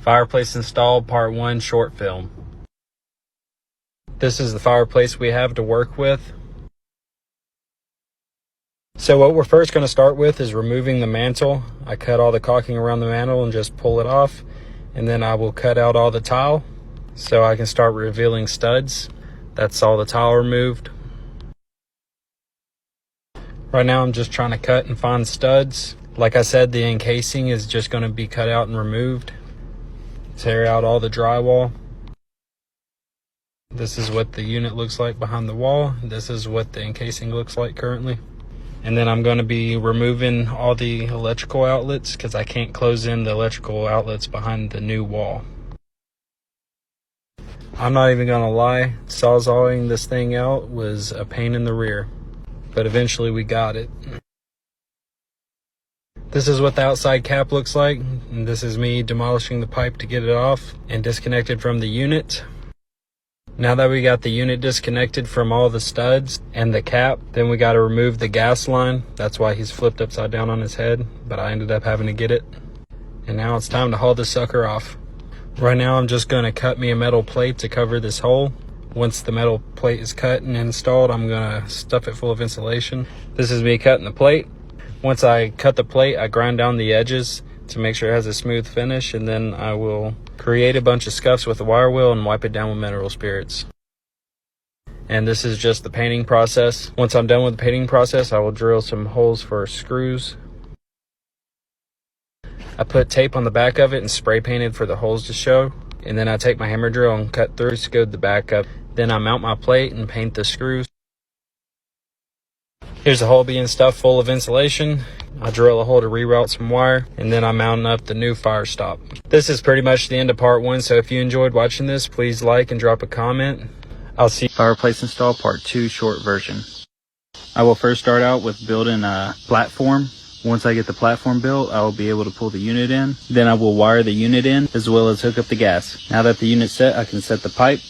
Fireplace installed, part 1, short film. This is the fireplace we have to work with. So what we're first going to start with is removing the mantle. I cut all the caulking around the mantle and just pull it off. And then I will cut out all the tile so I can start revealing studs. That's all the tile removed. Right now I'm just trying to cut and find studs. Like I said, the encasing is just going to be cut out and removed. Tear out all the drywall. This is what the unit looks like behind the wall. This is what the encasing looks like currently. And then I'm going to be removing all the electrical outlets because I can't close in the electrical outlets behind the new wall. I'm not even going to lie, sawzalling this thing out was a pain in the rear, but eventually we got it. This is what the outside cap looks like, and this is me demolishing the pipe to get it off and disconnected from the unit. Now that we got the unit disconnected from all the studs and the cap, then we got to remove the gas line. That's why he's flipped upside down on his head, but I ended up having to get it. And now it's time to haul this sucker off. Right now I'm just going to cut me a metal plate to cover this hole. Once the metal plate is cut and installed, I'm going to stuff it full of insulation. This is me cutting the plate. Once I cut the plate, I grind down the edges to make sure it has a smooth finish, and then I will create a bunch of scuffs with a wire wheel and wipe it down with mineral spirits. And this is just the painting process. Once I'm done with the painting process, I will drill some holes for screws. I put tape on the back of it and spray painted for the holes to show. And then I take my hammer drill and cut through, scode the back up. Then I mount my plate and paint the screws. Here's the hole being stuffed full of insulation. I drill a hole to reroute some wire, and then I'm mounting up the new fire stop. This is pretty much the end of part 1, so if you enjoyed watching this, please like and drop a comment. I'll see Fireplace Install part 2 short version. I will first start out with building a platform. Once I get the platform built, I will be able to pull the unit in. Then I will wire the unit in, as well as hook up the gas. Now that the unit's set, I can set the pipe.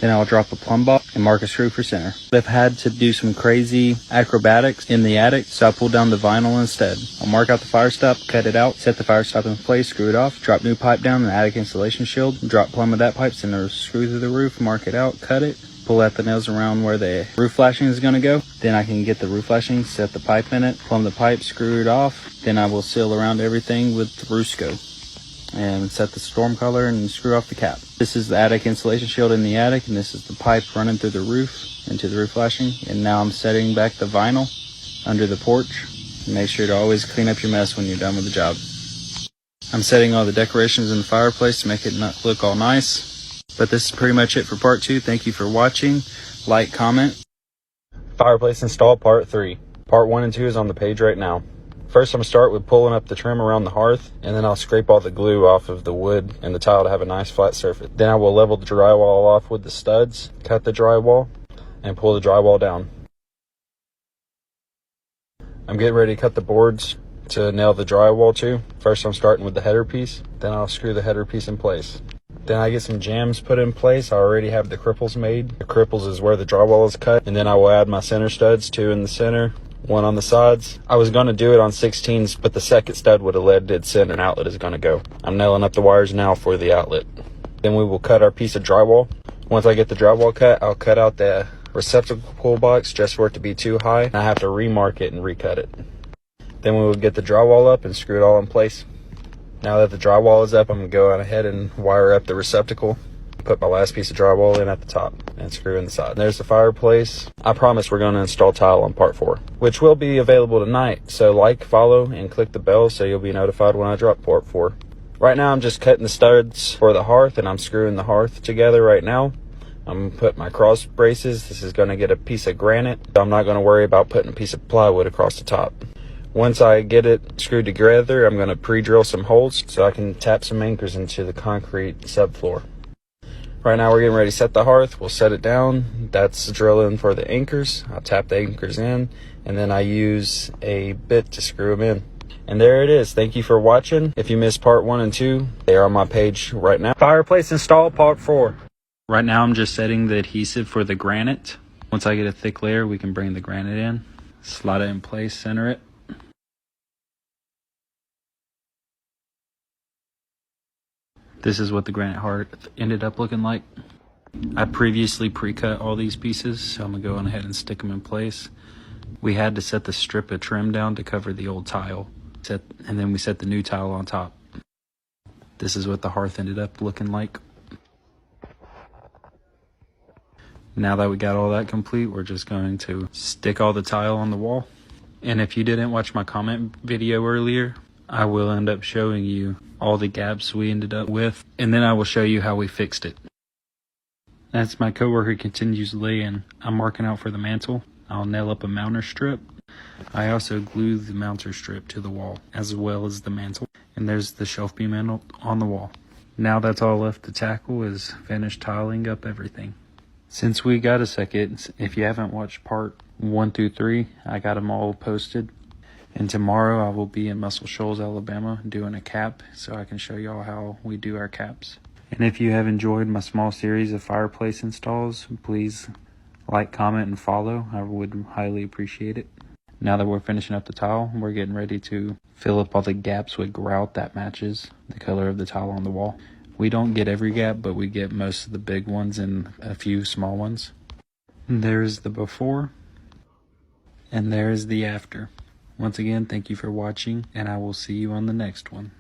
Then I'll drop a plumb bob and mark a screw for center. I've had to do some crazy acrobatics in the attic, so I pulled down the vinyl instead. I'll mark out the fire stop, cut it out, set the fire stop in place, screw it off, drop new pipe down in the attic insulation shield, drop plumb of that pipe, send a screw through the roof, mark it out, cut it, pull out the nails around where the roof flashing is going to go. Then I can get the roof flashing, set the pipe in it, plumb the pipe, screw it off. Then I will seal around everything with the Rusco and set the storm collar and screw off the cap. This is the attic insulation shield in the attic, and this is the pipe running through the roof into the roof flashing. And now I'm setting back the vinyl under the porch. Make sure to always clean up your mess when you're done with the job. I'm setting all the decorations in the fireplace to make it look all nice. But this is pretty much it for part 2. Thank you for watching. Like, comment. Fireplace install part 3. Part 1 and 2 is on the page right now. First, I'm going to start with pulling up the trim around the hearth, and then I'll scrape all the glue off of the wood and the tile to have a nice flat surface. Then I will level the drywall off with the studs, cut the drywall, and pull the drywall down. I'm getting ready to cut the boards to nail the drywall to. First, I'm starting with the header piece, then I'll screw the header piece in place. Then I get some jambs put in place. I already have the cripples made. The cripples is where the drywall is cut, and then I will add my center studs, 2 in the center, 1 on the sides. I was going to do it on 16s, but the second stud would have led dead center and outlet is going to go. I'm nailing up the wires now for the outlet. Then we will cut our piece of drywall. Once I get the drywall cut, I'll cut out the receptacle box just for it to be too high, and I have to remark it and recut it. Then we will get the drywall up and screw it all in place. Now that the drywall is up, I'm going to go ahead and wire up the receptacle. Put my last piece of drywall in at the top and screw in the side. There's the fireplace. I promise we're going to install tile on part 4, which will be available tonight. So like, follow, and click the bell so you'll be notified when I drop part 4. Right now I'm just cutting the studs for the hearth, and I'm screwing the hearth together right now. I'm going to put my cross braces. This is going to get a piece of granite. I'm not going to worry about putting a piece of plywood across the top. Once I get it screwed together, I'm going to pre-drill some holes so I can tap some anchors into the concrete subfloor. Right now we're getting ready to set the hearth. We'll set it down. That's drilling for the anchors. I'll tap the anchors in, and then I use a bit to screw them in. And there it is. Thank you for watching. If you missed part 1 and 2, they are on my page right now. Fireplace install part 4. Right now I'm just setting the adhesive for the granite. Once I get a thick layer, we can bring the granite in, slide it in place, center it. This is what the granite hearth ended up looking like. I previously pre-cut all these pieces, so I'm gonna go on ahead and stick them in place. We had to set the strip of trim down to cover the old tile, and then we set the new tile on top. This is what the hearth ended up looking like. Now that we got all that complete, we're just going to stick all the tile on the wall. And if you didn't watch my comment video earlier, I will end up showing you all the gaps we ended up with, and then I will show you how we fixed it. As my coworker continues laying, I'm marking out for the mantle. I'll nail up a mounter strip. I also glue the mounter strip to the wall, as well as the mantle. And there's the shelf beam on the wall. Now that's all left to tackle is finish tiling up everything. Since we got a second, if you haven't watched part 1 through 3, I got them all posted. And tomorrow I will be in Muscle Shoals, Alabama doing a cap, so I can show y'all how we do our caps. And if you have enjoyed my small series of fireplace installs, please like, comment, and follow. I would highly appreciate it. Now that we're finishing up the tile, we're getting ready to fill up all the gaps with grout that matches the color of the tile on the wall. We don't get every gap, but we get most of the big ones and a few small ones. There's the before, and there's the after. Once again, thank you for watching, and I will see you on the next one.